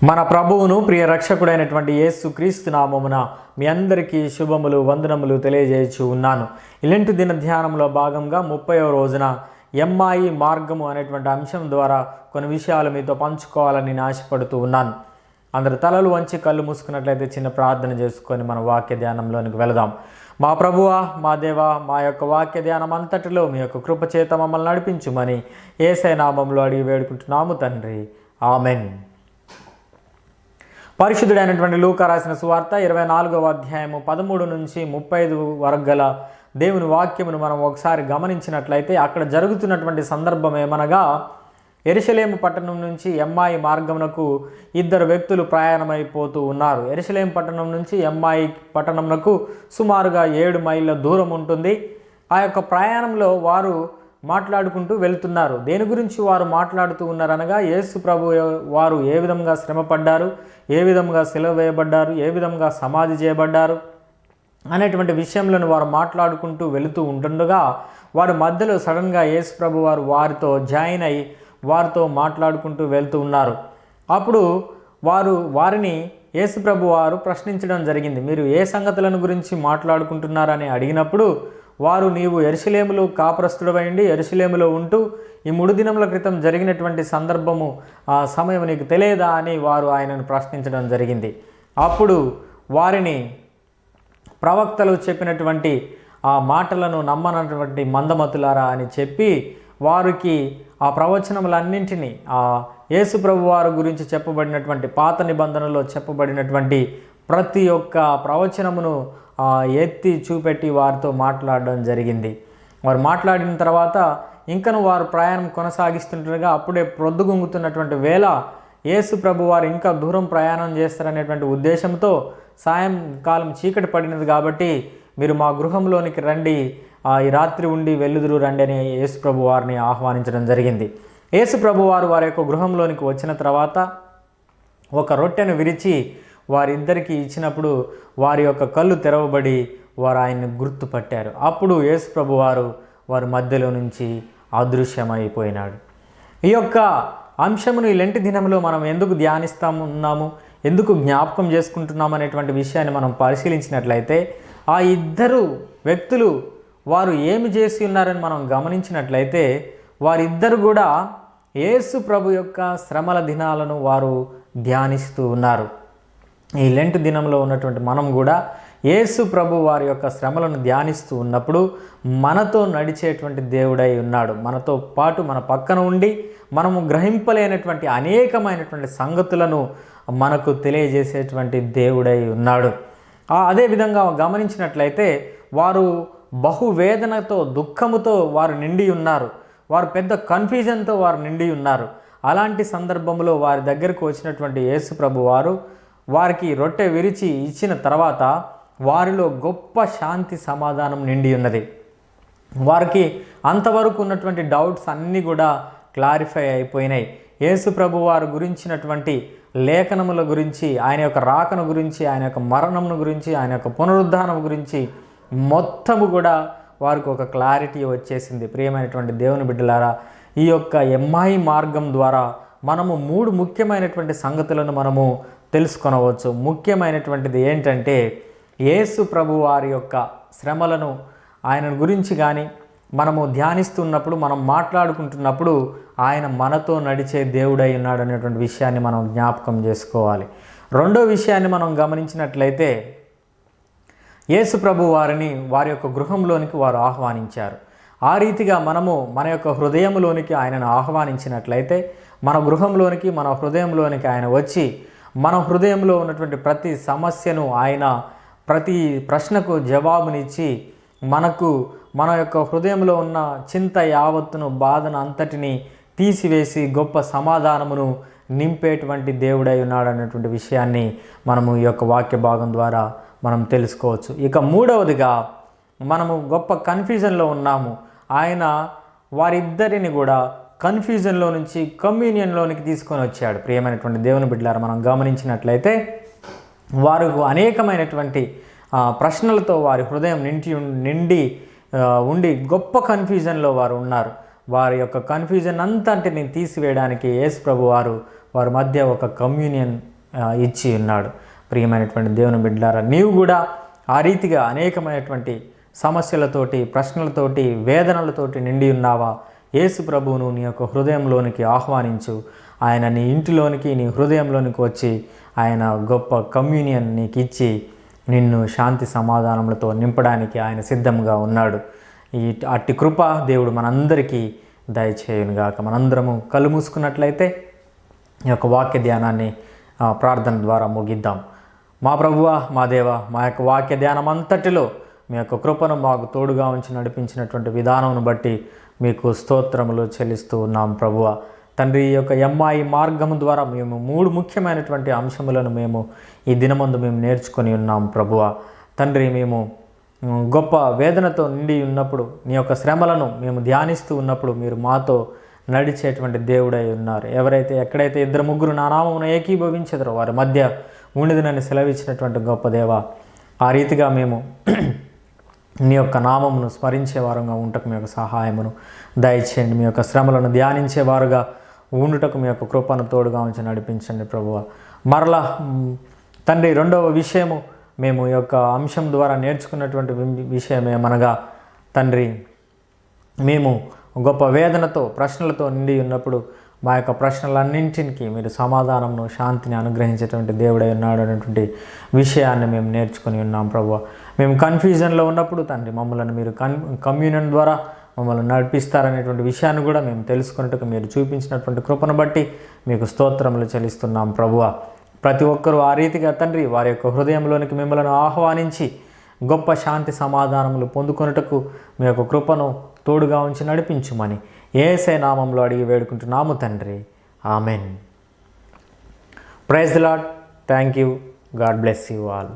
మన ప్రభువును ప్రియ రక్షకుడైనటువంటి యేసుక్రీస్తు నామమున మీ అందరికీ శుభములు వందనములు తెలియజేయచ్చు ఉన్నాను. ఇలాంటి దిన ధ్యానంలో భాగంగా 30వ రోజున ఎమ్మాయి మార్గము అనేటువంటి అంశం ద్వారా కొన్ని విషయాలు మీతో పంచుకోవాలని నేను ఆశపడుతూ ఉన్నాను. అందరు తలలు వంచి కళ్ళు మూసుకున్నట్లయితే చిన్న ప్రార్థన చేసుకొని మన వాక్య ధ్యానంలోనికి వెళదాం. మా ప్రభువా, మా దేవా, మా యొక్క వాక్య ధ్యానం అంతటిలో మీ యొక్క కృపచేత మమ్మల్ని నడిపించుమని యేసయ్య నామములో అడిగి వేడుకుంటున్నాము తండ్రి, ఆమెన్. పరిశుద్ధుడైనటువంటి లూకా రాసిన సువార్త 24వ అధ్యాయము 13 నుంచి 35 వరకు గల దేవుని వాక్యమును మనం ఒకసారి గమనించినట్లయితే అక్కడ జరుగుతున్నటువంటి సందర్భం ఏమనగా, యెరూషలేము పట్టణం నుంచి ఎమ్మాయి మార్గమునకు ఇద్దరు వ్యక్తులు ప్రయాణమైపోతూ ఉన్నారు. యెరూషలేము పట్టణం నుంచి ఎమ్మాయి పట్టణంనకు సుమారుగా 7 మైళ్ళ దూరం ఉంటుంది. ఆ యొక్క ప్రయాణంలో వారు మాట్లాడుకుంటూ వెళ్తున్నారు. దేని గురించి వారు మాట్లాడుతూ ఉన్నారనగా, యేసు ప్రభు వారు ఏ విధంగా శ్రమపడ్డారు, ఏ విధంగా సిలువ వేయబడ్డారు, ఏ విధంగా సమాధి చేయబడ్డారు అనేటువంటి విషయంలో వారు మాట్లాడుకుంటూ వెళుతూ ఉంటుండగా వారి మధ్యలో సడన్గా యేసు ప్రభు వారు వారితో జాయిన్ అయి వారితో మాట్లాడుకుంటూ వెళ్తూ ఉన్నారు. అప్పుడు వారిని యేసు ప్రభు వారు ప్రశ్నించడం జరిగింది. మీరు ఏ సంగతులను గురించి మాట్లాడుకుంటున్నారని అడిగినప్పుడు వారు, నీవు యెరూషలేములో కాపురస్తుడవైండి యెరూషలేములో ఉంటూ ఈ 3 దినముల క్రితం జరిగినటువంటి సందర్భము ఆ సమయం నీకు తెలియదా అని వారు ఆయనను ప్రశ్నించడం జరిగింది. అప్పుడు వారిని ప్రవక్తలు చెప్పినటువంటి ఆ మాటలను నమ్మనటువంటి మందమతులారా అని చెప్పి వారికి ఆ ప్రవచనములన్నింటినీ ఆ యేసు ప్రభు వారి గురించి చెప్పబడినటువంటి పాత నిబంధనలో చెప్పబడినటువంటి ప్రతి ఒక్క ప్రవచనమును ఎత్తి చూపెట్టి వారితో మాట్లాడడం జరిగింది. వారు మాట్లాడిన తర్వాత ఇంకను వారు ప్రయాణం కొనసాగిస్తుండగా అప్పుడే ప్రొద్దుగుంగుతున్నటువంటి వేళ యేసు ప్రభు వారు ఇంకా దూరం ప్రయాణం చేస్తారనేటువంటి ఉద్దేశంతో సాయంకాలం చీకటి పడినది కాబట్టి మీరు మా గృహంలోనికి రండి, ఈ రాత్రి ఉండి వెళ్ళుదురు రండి అని యేసు ప్రభు వారిని ఆహ్వానించడం జరిగింది. యేసు ప్రభు వారు వారి యొక్క గృహంలోనికి వచ్చిన తర్వాత ఒక రొట్టెను విరిచి వారిద్దరికీ ఇచ్చినప్పుడు వారి యొక్క కళ్ళు తెరవబడి వారు ఆయన్ని గుర్తుపట్టారు. అప్పుడు యేసు ప్రభు వారి మధ్యలో నుంచి అదృశ్యమైపోయినాడు. ఈ యొక్క అంశమును ఈ లెంటి దినంలో మనం ఎందుకు ధ్యానిస్తున్నాము, ఎందుకు జ్ఞాపకం చేసుకుంటున్నాము అనేటువంటి విషయాన్ని మనం పరిశీలించినట్లయితే ఆ ఇద్దరు వ్యక్తులు వారు ఏమి చేసి ఉన్నారని మనం గమనించినట్లయితే వారిద్దరు కూడా యేసు ప్రభు యొక్క శ్రమల దినాలను వారు ధ్యానిస్తూ ఉన్నారు. ఈ లెంట్ దినంలో ఉన్నటువంటి మనం కూడా యేసు ప్రభు వారి యొక్క శ్రమలను ధ్యానిస్తూ ఉన్నప్పుడు మనతో నడిచేటువంటి దేవుడై ఉన్నాడు. మనతో పాటు మన పక్కన ఉండి మనము గ్రహింపలేనటువంటి అనేకమైనటువంటి సంగతులను మనకు తెలియజేసేటువంటి దేవుడై ఉన్నాడు. అదేవిధంగా గమనించినట్లయితే వారు బహువేదనతో దుఃఖముతో వారు నిండి ఉన్నారు. వారు పెద్ద కన్ఫ్యూజన్తో వారు నిండి ఉన్నారు. అలాంటి సందర్భంలో వారి దగ్గరకు వచ్చినటువంటి యేసు ప్రభు వారికి రొట్టె విరిచి ఇచ్చిన తర్వాత వారిలో గొప్ప శాంతి సమాధానం నిండి ఉన్నది. వారికి అంతవరకు ఉన్నటువంటి డౌట్స్ అన్నీ కూడా క్లారిఫై అయిపోయినాయి. యేసు ప్రభు వారు గురించినటువంటి లేఖనముల గురించి, ఆయన యొక్క రాకను గురించి, ఆయన యొక్క మరణమును గురించి, ఆయన యొక్క పునరుద్ధానం గురించి మొత్తము కూడా వారికి ఒక క్లారిటీ వచ్చేసింది. ప్రియమైనటువంటి దేవుని బిడ్డలారా, ఈ యొక్క ఎమ్మాయి మార్గం ద్వారా మనము 3 ముఖ్యమైనటువంటి సంగతులను మనము తెలుసుకొనవచ్చు. ముఖ్యమైనటువంటిది ఏంటంటే, యేసు ప్రభు వారి యొక్క శ్రమలను ఆయన గురించి కానీ మనము ధ్యానిస్తున్నప్పుడు, మనం మాట్లాడుకుంటున్నప్పుడు ఆయన మనతో నడిచే దేవుడై ఉన్నాడు అనేటువంటి విషయాన్ని మనం జ్ఞాపకం చేసుకోవాలి. రెండో విషయాన్ని మనం గమనించినట్లయితే, యేసు ప్రభు వారిని వారి యొక్క గృహంలోనికి వారు ఆహ్వానించారు. ఆ రీతిగా మనము మన యొక్క హృదయంలోనికి ఆయనను ఆహ్వానించినట్లయితే మన గృహంలోనికి, మన హృదయంలోనికి ఆయన వచ్చి మన హృదయంలో ఉన్నటువంటి ప్రతి సమస్యను, ఆయన ప్రతి ప్రశ్నకు జవాబునిచ్చి మనకు మన యొక్క హృదయంలో ఉన్న చింత యావత్తును, బాధను అంతటిని తీసివేసి గొప్ప సమాధానమును నింపేటువంటి దేవుడై ఉన్నాడు అన్నటువంటి విషయాన్ని మనము ఈ యొక్క వాక్య భాగం ద్వారా మనం తెలుసుకోవచ్చు. ఇక మూడవదిగా, మనము గొప్ప కన్ఫ్యూజన్లో ఉన్నాము. ఆయన వారిద్దరిని కూడా కన్ఫ్యూజన్లో నుంచి కమ్యూనియన్లోనికి తీసుకొని వచ్చాడు. ప్రియమైనటువంటి దేవుని బిడ్డలారా, మనం గమనించినట్లయితే వారు అనేకమైనటువంటి ప్రశ్నలతో వారి హృదయం నిండి ఉండి గొప్ప కన్ఫ్యూజన్లో వారు ఉన్నారు. వారి యొక్క కన్ఫ్యూజన్ అంతటిని తీసివేయడానికి యేసు ప్రభు వారి మధ్య ఒక కమ్యూనియన్ ఇచ్చి ఉన్నాడు. ప్రియమైనటువంటి దేవుని బిడ్డలారా, నీవు కూడా ఆ రీతిగా అనేకమైనటువంటి సమస్యలతోటి, ప్రశ్నలతోటి, వేదనలతోటి నిండి ఉన్నావా? యేసు ప్రభువును నీ యొక్క హృదయంలోనికి ఆహ్వానించు. ఆయన నీ ఇంటిలోనికి, నీ హృదయంలోనికి వచ్చి ఆయన గొప్ప కమ్యూనియన్ నీకు ఇచ్చి నిన్ను శాంతి సమాధానములతో నింపడానికి ఆయన సిద్ధంగా ఉన్నాడు. అట్టి కృప దేవుడు మనందరికీ దయచేయునుగాక. మనందరము కళ్ళు మూసుకున్నట్లయితే ఈ యొక్క వాక్య ధ్యానాన్ని ప్రార్థన ద్వారా ముగిద్దాం. మా ప్రభువా, మా దేవా, మా యొక్క వాక్య ధ్యానం అంతటిలో మీ యొక్క కృపను మాకు తోడుగా ఉంచి నడిపించినటువంటి విధానం బట్టి మీకు స్తోత్రములు చెల్లిస్తూ ఉన్నాం ప్రభువా. తండ్రి, ఈ యొక్క ఎంఐ మార్గము ద్వారా మేము 3 ముఖ్యమైనటువంటి అంశములను మేము ఈ దినమందు మేము నేర్చుకొని ఉన్నాం ప్రభువా. తండ్రి, మేము గొప్ప వేదనతో నిండి ఉన్నప్పుడు, నీ యొక్క శ్రమలను మేము ధ్యానిస్తూ ఉన్నప్పుడు మీరు మాతో నడిచేటువంటి దేవుడై ఉన్నారు. ఎక్కడైతే 2-3 నా నామమున ఏకీభవించెదరో వారి మధ్య ఉండిదనని సెలవిచ్చినటువంటి గొప్ప దేవ, ఆ రీతిగా మేము నీ యొక్క నామమును స్మరించేవారుగా ఉంటకు మీ యొక్క సహాయమును దయచేయండి. మీ యొక్క శ్రమలను ధ్యానించేవారుగా ఉండుటకు మీ యొక్క కృపను తోడుగా ఉంచి నడిపించండి ప్రభువా. మరలా తండ్రి, 2వ విషయము మేము ఈ యొక్క అంశం ద్వారా నేర్చుకున్నటువంటి విషయం ఏమనగా తండ్రి, మేము గొప్ప వేదనతో, ప్రశ్నలతో నిండి ఉన్నప్పుడు మా యొక్క ప్రశ్నలన్నింటికి మీరు సమాధానంను, శాంతిని అనుగ్రహించేటువంటి దేవుడై ఉన్నాడు అనేటువంటి విషయాన్ని మేము నేర్చుకొని ఉన్నాం ప్రభువా. మేము కన్ఫ్యూజన్లో ఉన్నప్పుడు తండ్రి, మమ్మల్ని మీరు కమ్యూనియన్ ద్వారా మమ్మల్ని నడిపిస్తారనేటువంటి విషయాన్ని కూడా మేము తెలుసుకున్నట్టుకు మీరు చూపించినటువంటి కృపను బట్టి మీకు స్తోత్రములు చెల్లిస్తున్నాం ప్రభువా. ప్రతి ఒక్కరూ ఆ రీతిగా తండ్రి వారి యొక్క హృదయంలోనికి మిమ్మల్ని ఆహ్వానించి గొప్ప శాంతి సమాధానములు పొందుకొనుటకు మీ యొక్క కృపను తోడుగా ఉంచి నడిపించుమని యేసయ్య నామంలో అడిగి వేడుకుంటున్నాము తండ్రి. Amen. Praise the lord. Thank you. God bless you all.